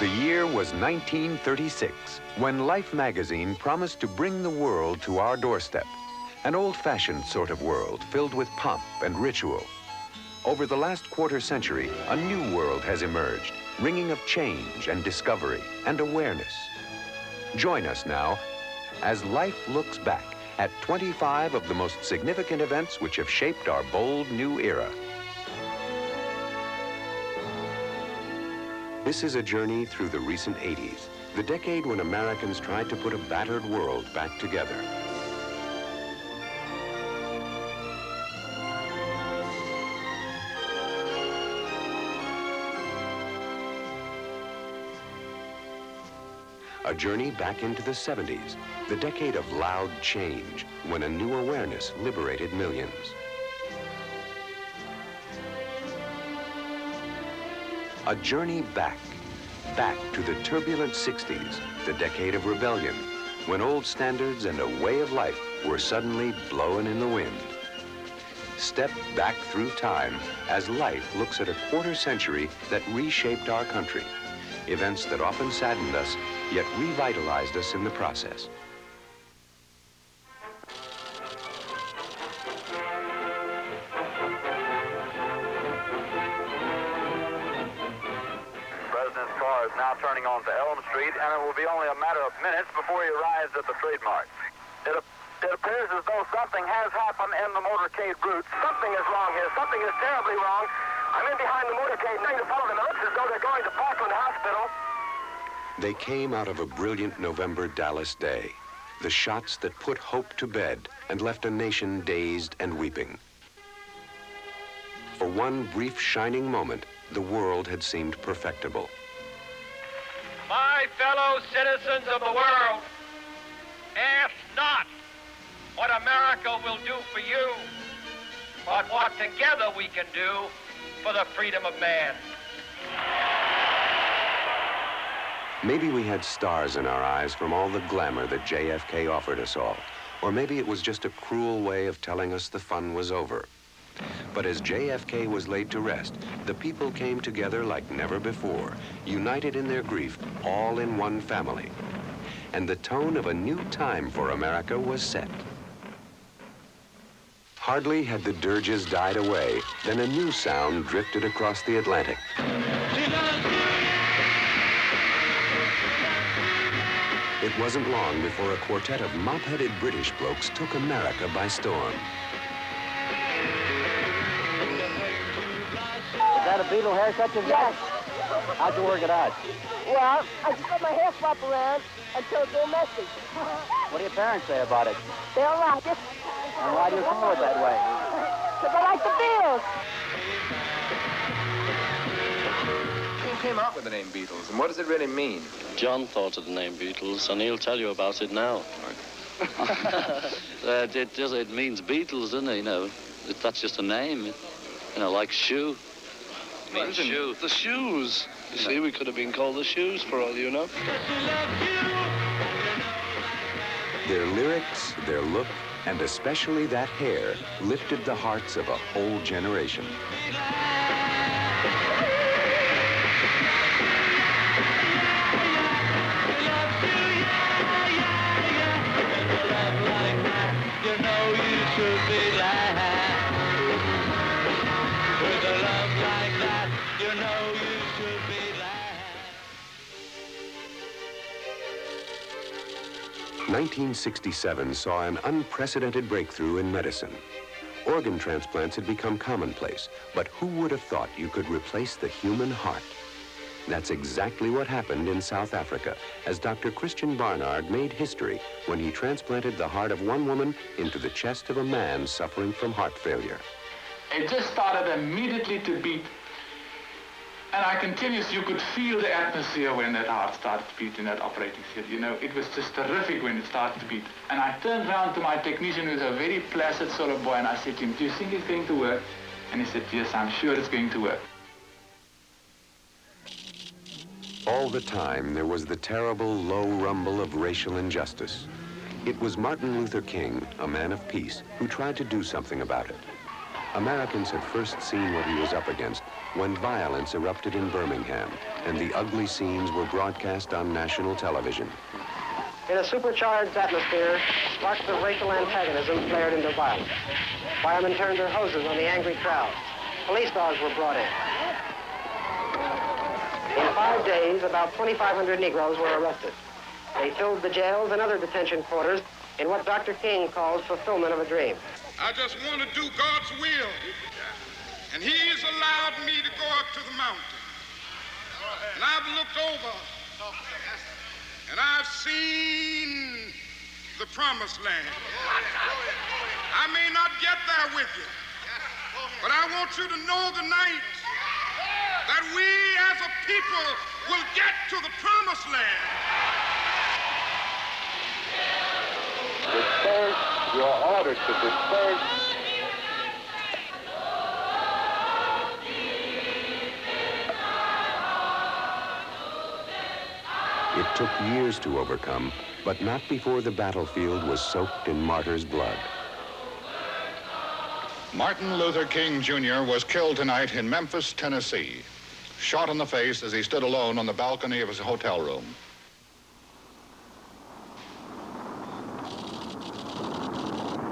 The year was 1936, when Life magazine promised to bring the world to our doorstep. An old-fashioned sort of world filled with pomp and ritual. Over the last quarter century, a new world has emerged, ringing of change and discovery and awareness. Join us now as Life looks back at 25 of the most significant events which have shaped our bold new era. This is a journey through the recent 80s, the decade when Americans tried to put a battered world back together. A journey back into the 70s, the decade of loud change, when a new awareness liberated millions. A journey back to the turbulent 60s, the decade of rebellion, when old standards and a way of life were suddenly blown in the wind. Step back through time as Life looks at a quarter century that reshaped our country. Events that often saddened us, yet revitalized us in the process. President's car is now turning onto Elm Street, and it will be only a matter of minutes before he arrives at the trademark. It appears as though something has happened in the motorcade route. Something is wrong here. Something is terribly wrong. I'm in behind the motorcade, trying to follow them. It looks as though they're going to Parkland Hospital. They came out of a brilliant November Dallas day. The shots that put hope to bed and left a nation dazed and weeping. For one brief shining moment, the world had seemed perfectible. My fellow citizens of the world, ask not what America will do for you, but what together we can do for the freedom of man. Maybe we had stars in our eyes from all the glamour that JFK offered us all. Or maybe it was just a cruel way of telling us the fun was over. But as JFK was laid to rest, the people came together like never before, united in their grief, all in one family. And the tone of a new time for America was set. Hardly had the dirges died away, then a new sound drifted across the Atlantic. It wasn't long before a quartet of mop-headed British blokes took America by storm. Is that a Beatle haircut you've got? Yes. How'd you work it out? Well, I just let my hair flop around until it's all messy. What do your parents say about it? They don't like it. And why do you call it that way? Because I like the Beatles. Who came up with the name Beatles, and what does it really mean? John thought of the name Beatles, and he'll tell you about it now. It means Beatles, doesn't it? You know, that's just a name. You know, like shoe. It means shoe. The shoes. You see, we could have been called the Shoes for all you know. Their lyrics, their look, and especially that hair lifted the hearts of a whole generation. With a love like that, you know you should be glad. 1967 saw an unprecedented breakthrough in medicine. Organ transplants had become commonplace, but who would have thought you could replace the human heart? That's exactly what happened in South Africa, as Dr. Christian Barnard made history when he transplanted the heart of one woman into the chest of a man suffering from heart failure. It just started immediately to beat. And I continuously, you could feel the atmosphere when that heart started to beat in that operating theater. You know, it was just terrific when it started to beat. And I turned around to my technician, who was a very placid sort of boy, and I said to him, "Do you think it's going to work?" And he said, "Yes, I'm sure it's going to work." All the time, there was the terrible low rumble of racial injustice. It was Martin Luther King, a man of peace, who tried to do something about it. Americans had first seen what he was up against when violence erupted in Birmingham, and the ugly scenes were broadcast on national television. In a supercharged atmosphere, sparks of racial antagonism flared into violence. Firemen turned their hoses on the angry crowd. Police dogs were brought in. In 5 days, about 2,500 Negroes were arrested. They filled the jails and other detention quarters in what Dr. King calls fulfillment of a dream. I just want to do God's will. And he's allowed me to go up to the mountain. And I've looked over and I've seen the promised land. I may not get there with you, but I want you to know tonight that we as a people will get to the promised land. Disperse. You are ordered to disperse. It took years to overcome, but not before the battlefield was soaked in martyrs' blood. Martin Luther King Jr. was killed tonight in Memphis, Tennessee, shot in the face as he stood alone on the balcony of his hotel room.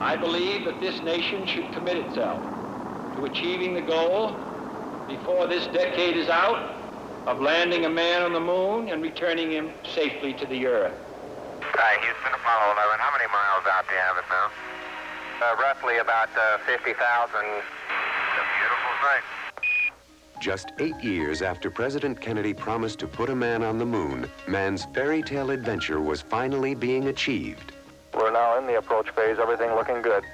I believe that this nation should commit itself to achieving the goal before this decade is out of landing a man on the moon and returning him safely to the earth. Hi, Houston, Apollo 11. How many miles out do you have it now? Roughly about 50,000. A beautiful sight. Just 8 years after President Kennedy promised to put a man on the moon, man's fairy tale adventure was finally being achieved. We're now in the approach phase, everything looking good.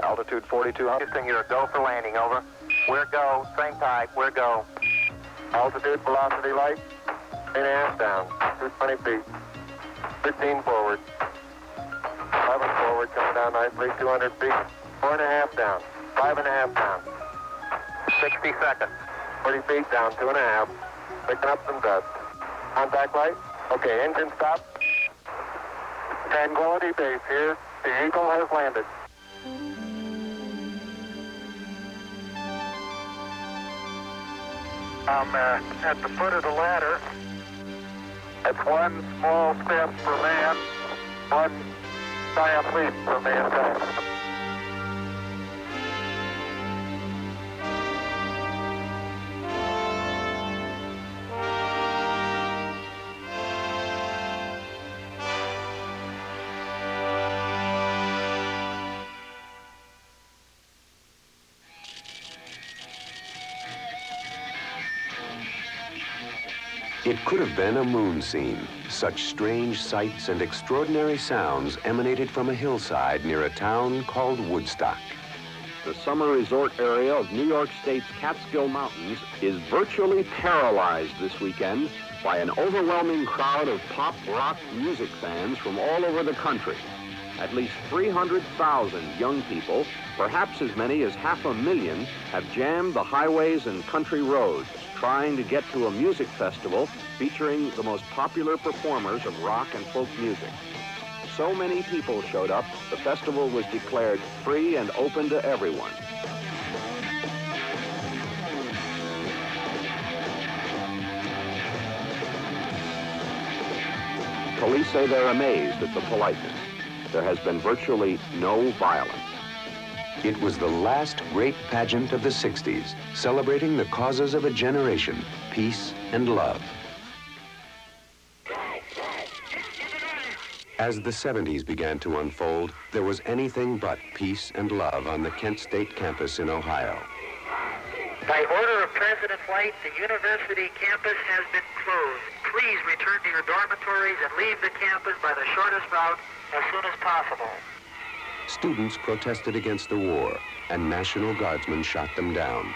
Altitude 4,200. Houston, you're go for landing, over. We're go, same type, we're go. Altitude, velocity light, 8.5 down, 220 feet. 15 forward. 11 forward, coming down nicely, 200 feet. 4.5 down, 5.5 down. 60 seconds. 40 feet down, 2.5. Picking up some dust. Contact light. Okay, engine stop. Tranquility Base here. The Eagle has landed. I'm at the foot of the ladder. It's one small step for man, one giant leap for mankind. It could have been a moon scene. Such strange sights and extraordinary sounds emanated from a hillside near a town called Woodstock. The summer resort area of New York State's Catskill Mountains is virtually paralyzed this weekend by an overwhelming crowd of pop rock music fans from all over the country. At least 300,000 young people, perhaps as many as 500,000, have jammed the highways and country roads, trying to get to a music festival featuring the most popular performers of rock and folk music. So many people showed up, the festival was declared free and open to everyone. Police say they're amazed at the politeness. There has been virtually no violence. It was the last great pageant of the 60s, celebrating the causes of a generation, peace and love. As the 70s began to unfold, there was anything but peace and love on the Kent State campus in Ohio. By order of President White, the university campus has been closed. Please return to your dormitories and leave the campus by the shortest route as soon as possible. Students protested against the war, and National Guardsmen shot them down.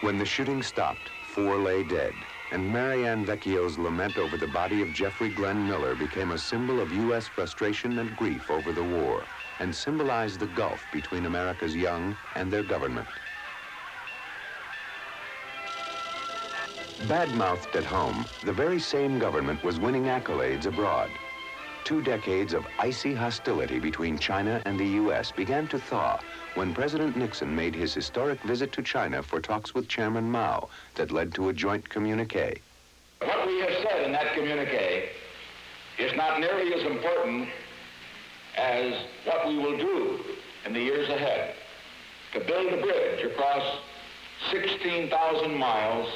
When the shooting stopped, 4 lay dead, and Marianne Vecchio's lament over the body of Jeffrey Glenn Miller became a symbol of U.S. frustration and grief over the war, and symbolized the gulf between America's young and their government. Bad-mouthed at home, the very same government was winning accolades abroad. 2 decades of icy hostility between China and the U.S. began to thaw when President Nixon made his historic visit to China for talks with Chairman Mao that led to a joint communique. What we have said in that communique is not nearly as important as what we will do in the years ahead to build a bridge across 16,000 miles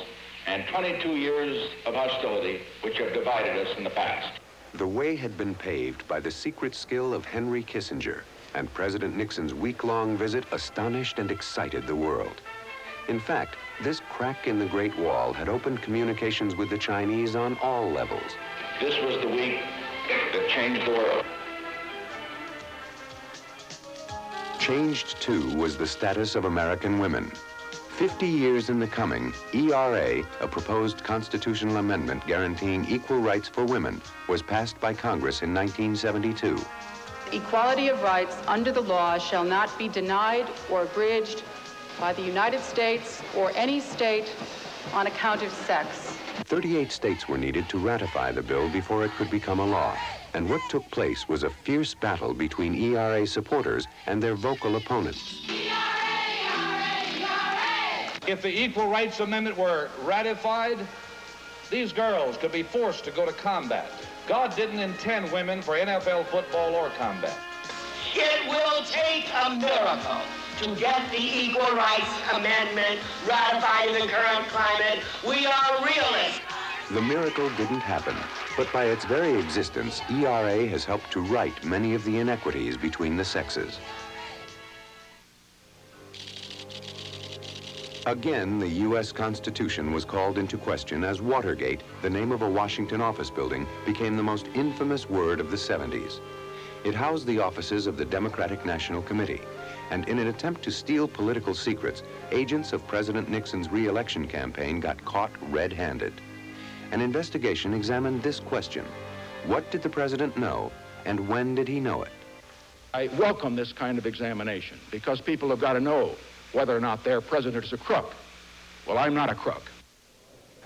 and 22 years of hostility which have divided us in the past. The way had been paved by the secret skill of Henry Kissinger, and President Nixon's week-long visit astonished and excited the world. In fact, this crack in the Great Wall had opened communications with the Chinese on all levels. This was the week that changed the world. Changed, too, was the status of American women. 50 years in the coming, ERA, a proposed constitutional amendment guaranteeing equal rights for women, was passed by Congress in 1972. Equality of rights under the law shall not be denied or abridged by the United States or any state on account of sex. 38 states were needed to ratify the bill before it could become a law. And what took place was a fierce battle between ERA supporters and their vocal opponents. If the Equal Rights Amendment were ratified, these girls could be forced to go to combat. God didn't intend women for NFL football or combat. It will take a miracle to get the Equal Rights Amendment ratified in the current climate. We are realists. The miracle didn't happen, but by its very existence, ERA has helped to right many of the inequities between the sexes. Again, the U.S. Constitution was called into question as Watergate, the name of a Washington office building, became the most infamous word of the 70s. It housed the offices of the Democratic National Committee, and in an attempt to steal political secrets, agents of President Nixon's re-election campaign got caught red-handed. An investigation examined this question: what did the president know, and when did he know it? I welcome this kind of examination because people have got to know whether or not their president is a crook. Well, I'm not a crook.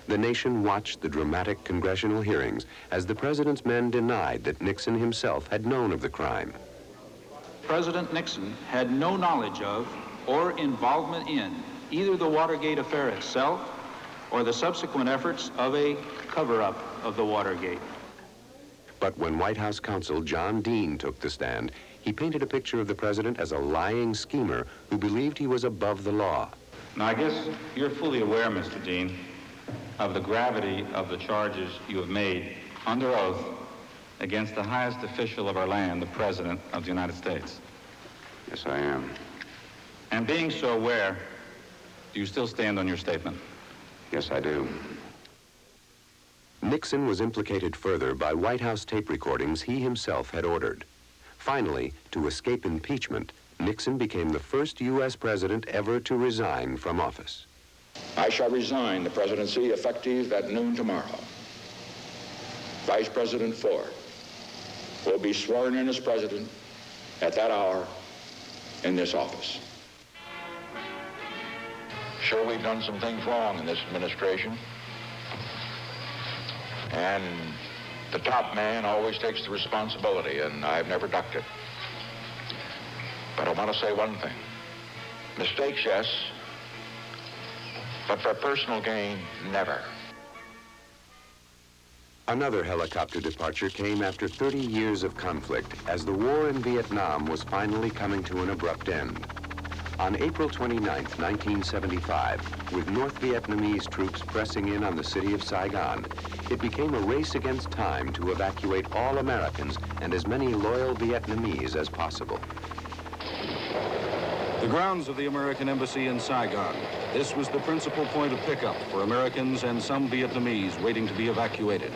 The nation watched the dramatic congressional hearings as the president's men denied that Nixon himself had known of the crime. President Nixon had no knowledge of or involvement in either the Watergate affair itself or the subsequent efforts of a cover-up of the Watergate. But when White House counsel John Dean took the stand, he painted a picture of the president as a lying schemer who believed he was above the law. Now, I guess you're fully aware, Mr. Dean, of the gravity of the charges you have made under oath against the highest official of our land, the President of the United States. Yes, I am. And being so aware, do you still stand on your statement? Yes, I do. Nixon was implicated further by White House tape recordings he himself had ordered. Finally, to escape impeachment, Nixon became the first U.S. president ever to resign from office. I shall resign the presidency effective at noon tomorrow. Vice President Ford will be sworn in as president at that hour in this office. Sure, we've done some things wrong in this administration. And the top man always takes the responsibility, and I've never ducked it. But I want to say one thing. Mistakes, yes, but for personal gain, never. Another helicopter departure came after 30 years of conflict as the war in Vietnam was finally coming to an abrupt end. On April 29, 1975, with North Vietnamese troops pressing in on the city of Saigon, it became a race against time to evacuate all Americans and as many loyal Vietnamese as possible. The grounds of the American Embassy in Saigon. This was the principal point of pickup for Americans and some Vietnamese waiting to be evacuated.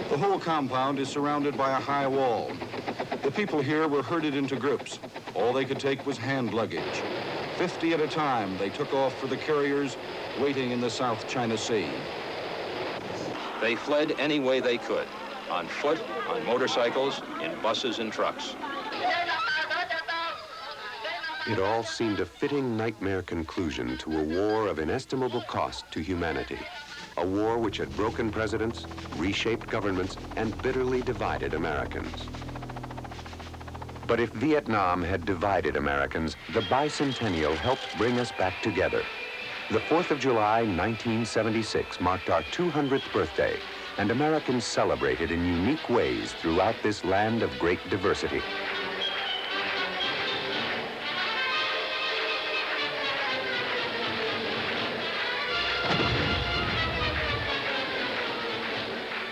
The whole compound is surrounded by a high wall. The people here were herded into groups. All they could take was hand luggage. 50 at a time, they took off for the carriers waiting in the South China Sea. They fled any way they could, on foot, on motorcycles, in buses and trucks. It all seemed a fitting nightmare conclusion to a war of inestimable cost to humanity. a war which had broken presidents, reshaped governments, and bitterly divided Americans. But if Vietnam had divided Americans, the bicentennial helped bring us back together. The 4th of July, 1976 marked our 200th birthday, and Americans celebrated in unique ways throughout this land of great diversity.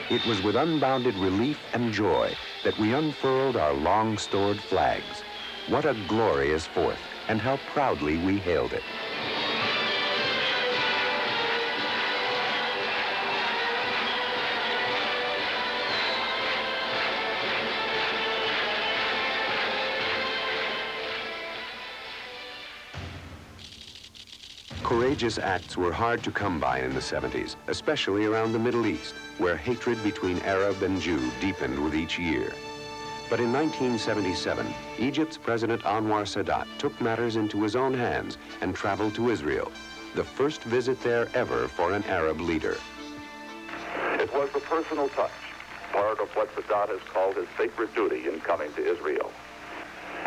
It was with unbounded relief and joy that we unfurled our long-stored flags. What a glorious 4th, and how proudly we hailed it. Courageous acts were hard to come by in the 70s, especially around the Middle East, where hatred between Arab and Jew deepened with each year. But in 1977, Egypt's President Anwar Sadat took matters into his own hands and traveled to Israel, the first visit there ever for an Arab leader. It was the personal touch, part of what Sadat has called his sacred duty in coming to Israel.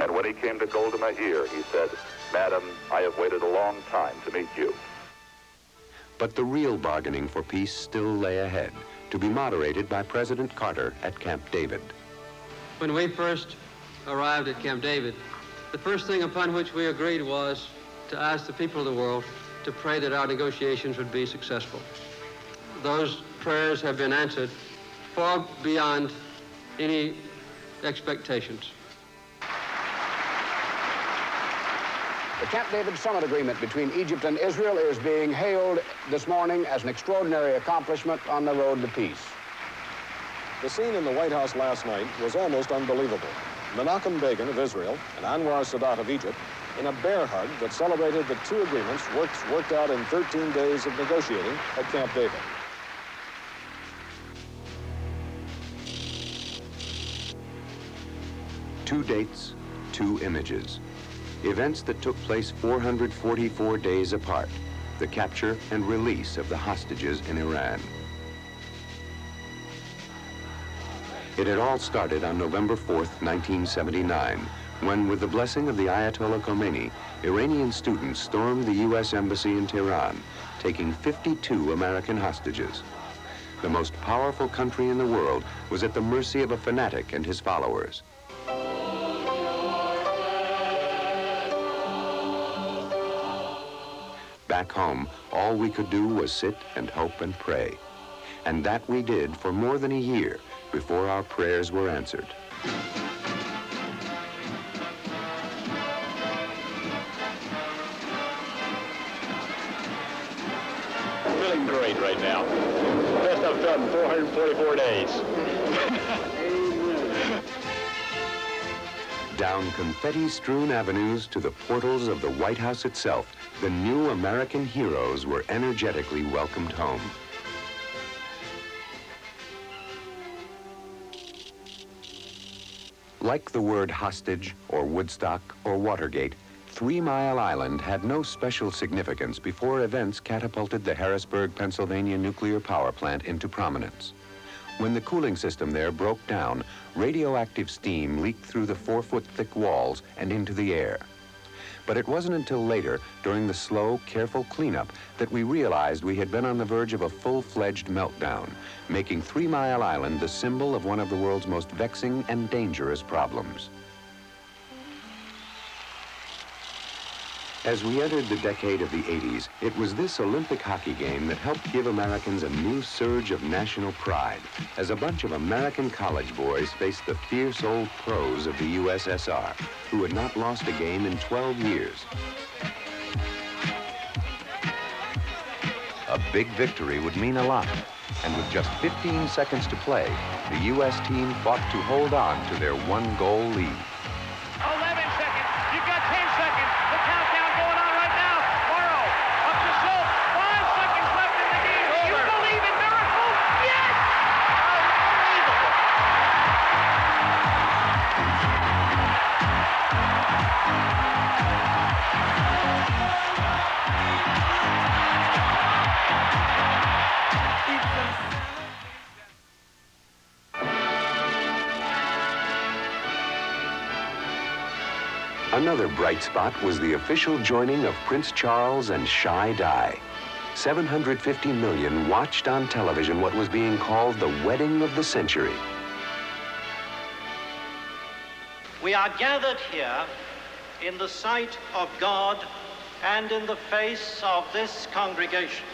And when he came to Golda Meir, he said, "Madam, I have waited a long time to meet you." But the real bargaining for peace still lay ahead, to be moderated by President Carter at Camp David. When we first arrived at Camp David, the first thing upon which we agreed was to ask the people of the world to pray that our negotiations would be successful. Those prayers have been answered far beyond any expectations. The Camp David Summit Agreement between Egypt and Israel is being hailed this morning as an extraordinary accomplishment on the road to peace. The scene in the White House last night was almost unbelievable. Menachem Begin of Israel and Anwar Sadat of Egypt in a bear hug that celebrated the two agreements worked out in 13 days of negotiating at Camp David. Two dates, two images. Events that took place 444 days apart, the capture and release of the hostages in Iran. It had all started on November 4th, 1979, when, with the blessing of the Ayatollah Khomeini, Iranian students stormed the U.S. Embassy in Tehran, taking 52 American hostages. The most powerful country in the world was at the mercy of a fanatic and his followers. Back home, all we could do was sit and hope and pray. And that we did for more than a year before our prayers were answered. Feeling great right now. Best I've done in 444 days. Down confetti-strewn avenues to the portals of the White House itself, the new American heroes were energetically welcomed home. Like the word hostage, or Woodstock, or Watergate, 3 Mile Island had no special significance before events catapulted the Harrisburg, Pennsylvania nuclear power plant into prominence. When the cooling system there broke down, radioactive steam leaked through the 4-foot-thick walls and into the air. But it wasn't until later, during the slow, careful cleanup, that we realized we had been on the verge of a full-fledged meltdown, making 3 Mile Island the symbol of one of the world's most vexing and dangerous problems. As we entered the decade of the 80s, it was this Olympic hockey game that helped give Americans a new surge of national pride, as a bunch of American college boys faced the fierce old pros of the USSR, who had not lost a game in 12 years. A big victory would mean a lot, and with just 15 seconds to play, the U.S. team fought to hold on to their one-goal lead. 11 seconds. You've got 10 seconds. The countdown going on right now. Morrow up to Slope. 5 seconds left in the game. Do you believe in miracles? Yes! Unbelievable. Another bright spot was the official joining of Prince Charles and Shy Di. 750 million watched on television what was being called the wedding of the century. We are gathered here in the sight of God and in the face of this congregation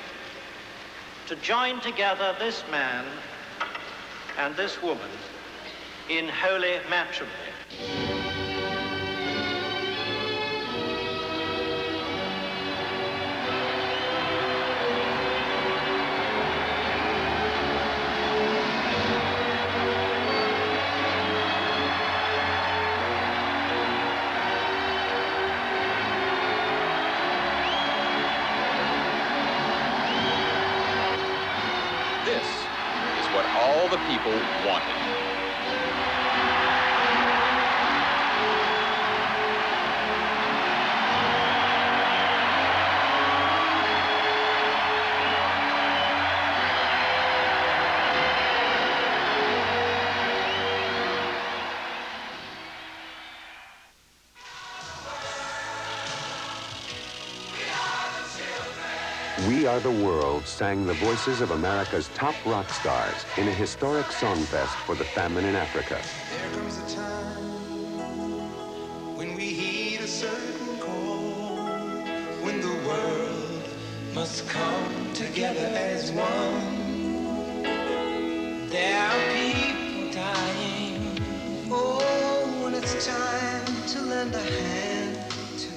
to join together this man and this woman in holy matrimony. This is what all the people wanted. We Are the World sang the voices of America's top rock stars in a historic songfest for the famine in Africa. There comes a time when we heed a certain call, when the world must come together as one. There are people dying. Oh, when it's time to lend a hand.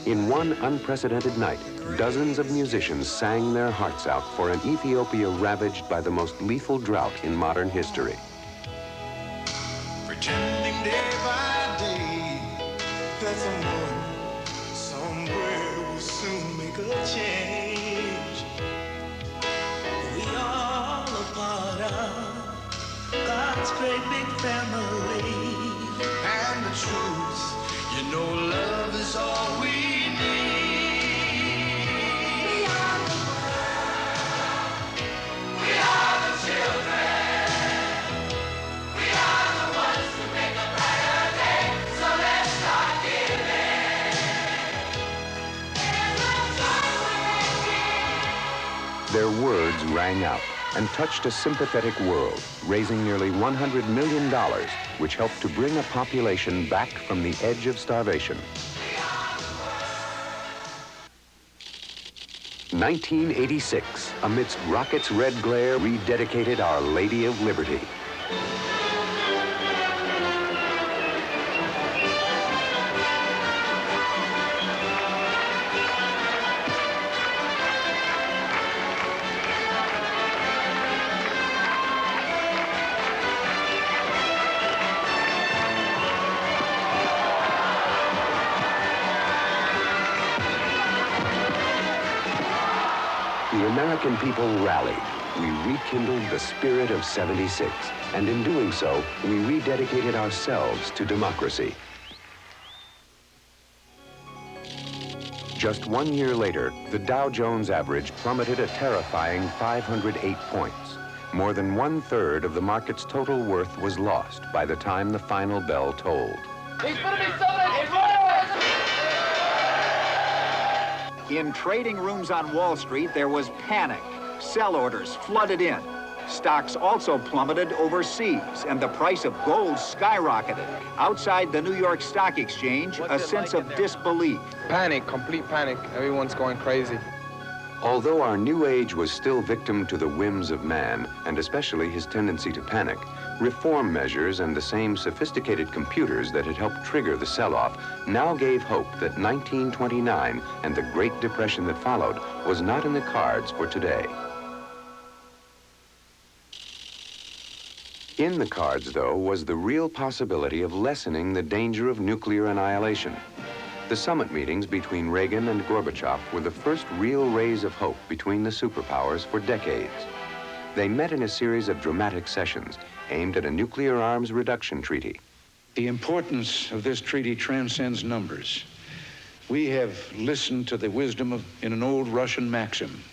In one unprecedented night, dozens of musicians sang their hearts out for an Ethiopia ravaged by the most lethal drought in modern history. Pretending day by day that someone somewhere will soon make a change. We all a part of God's great big family. And the truth, you know, love is all we need. Their words rang out and touched a sympathetic world, raising nearly $100 million, which helped to bring a population back from the edge of starvation. 1986, amidst rockets' red glare, rededicated Our Lady of Liberty. The American people rallied. We rekindled the spirit of '76, and in doing so, we rededicated ourselves to democracy. Just 1 year later, the Dow Jones average plummeted a terrifying 508 points. More than 1/3 of the market's total worth was lost by the time the final bell tolled. He's gonna be somebody. In trading rooms on Wall Street, there was panic. Sell orders flooded in. Stocks also plummeted overseas, and the price of gold skyrocketed. Outside the New York Stock Exchange, a sense of disbelief. Panic, complete panic. Everyone's going crazy. Although our new age was still victim to the whims of man, and especially his tendency to panic, reform measures and the same sophisticated computers that had helped trigger the sell-off now gave hope that 1929 and the Great Depression that followed was not in the cards for today. In the cards, though, was the real possibility of lessening the danger of nuclear annihilation. The summit meetings between Reagan and Gorbachev were the first real rays of hope between the superpowers for decades. They met in a series of dramatic sessions aimed at a nuclear arms reduction treaty. The importance of this treaty transcends numbers. We have listened to the wisdom in an old Russian maxim.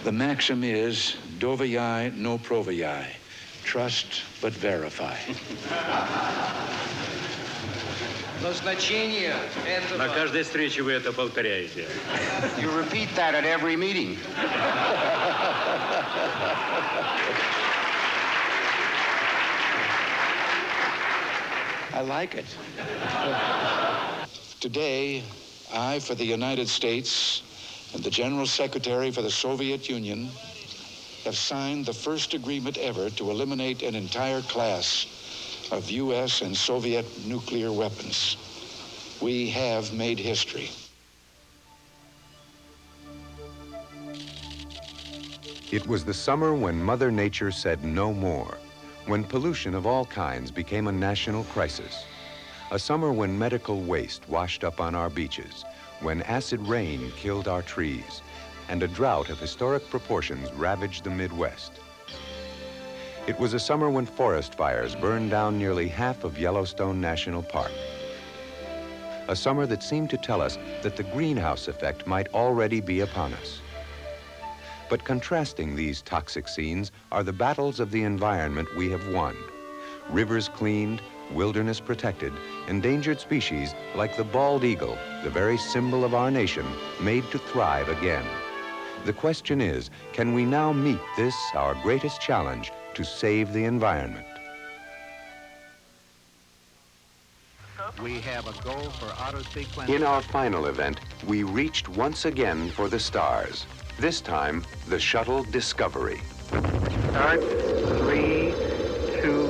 The maxim is, doverяй, no proverяй. Trust but verify. На каждой встрече вы это повторяете. You repeat that at every meeting. I like it. Today, I, for the United States, and the General Secretary for the Soviet Union, have signed the first agreement ever to eliminate an entire class of U.S. and Soviet nuclear weapons. We have made history. It was the summer when Mother Nature said no more, when pollution of all kinds became a national crisis. A summer when medical waste washed up on our beaches, when acid rain killed our trees, and a drought of historic proportions ravaged the Midwest. It was a summer when forest fires burned down nearly half of Yellowstone National Park. A summer that seemed to tell us that the greenhouse effect might already be upon us. But contrasting these toxic scenes are the battles of the environment we have won. Rivers cleaned, wilderness protected, endangered species like the bald eagle, the very symbol of our nation, made to thrive again. The question is, can we now meet this, our greatest challenge, to save the environment? We have a goal for auto sequence. In our final event, we reached once again for the stars. This time, the shuttle Discovery. Start, 3, 2,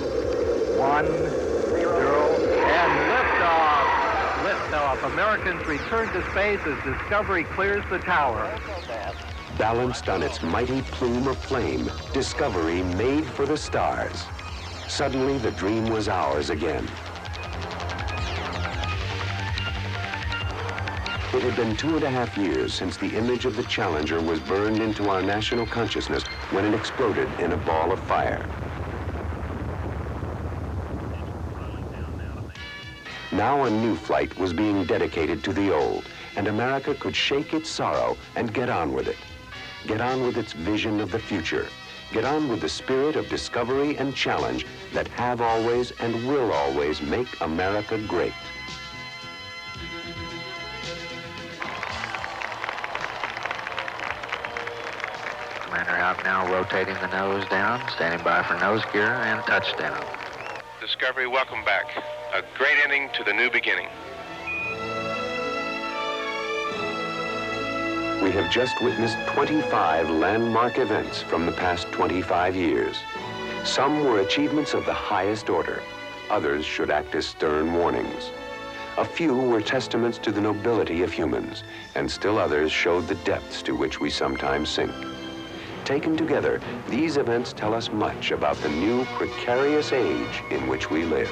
1, 0, and liftoff. Liftoff. Americans return to space as Discovery clears the tower. Balanced on its mighty plume of flame, Discovery made for the stars. Suddenly, the dream was ours again. It had been 2.5 years since the image of the Challenger was burned into our national consciousness when it exploded in a ball of fire. Now a new flight was being dedicated to the old, and America could shake its sorrow and get on with it. Get on with its vision of the future. Get on with the spirit of discovery and challenge that have always and will always make America great. Commander out now, rotating the nose down, standing by for nose gear and touchdown. Discovery, welcome back. A great ending to the new beginning. We have just witnessed 25 landmark events from the past 25 years. Some were achievements of the highest order. Others should act as stern warnings. A few were testaments to the nobility of humans, and still others showed the depths to which we sometimes sink. Taken together, these events tell us much about the new precarious age in which we live.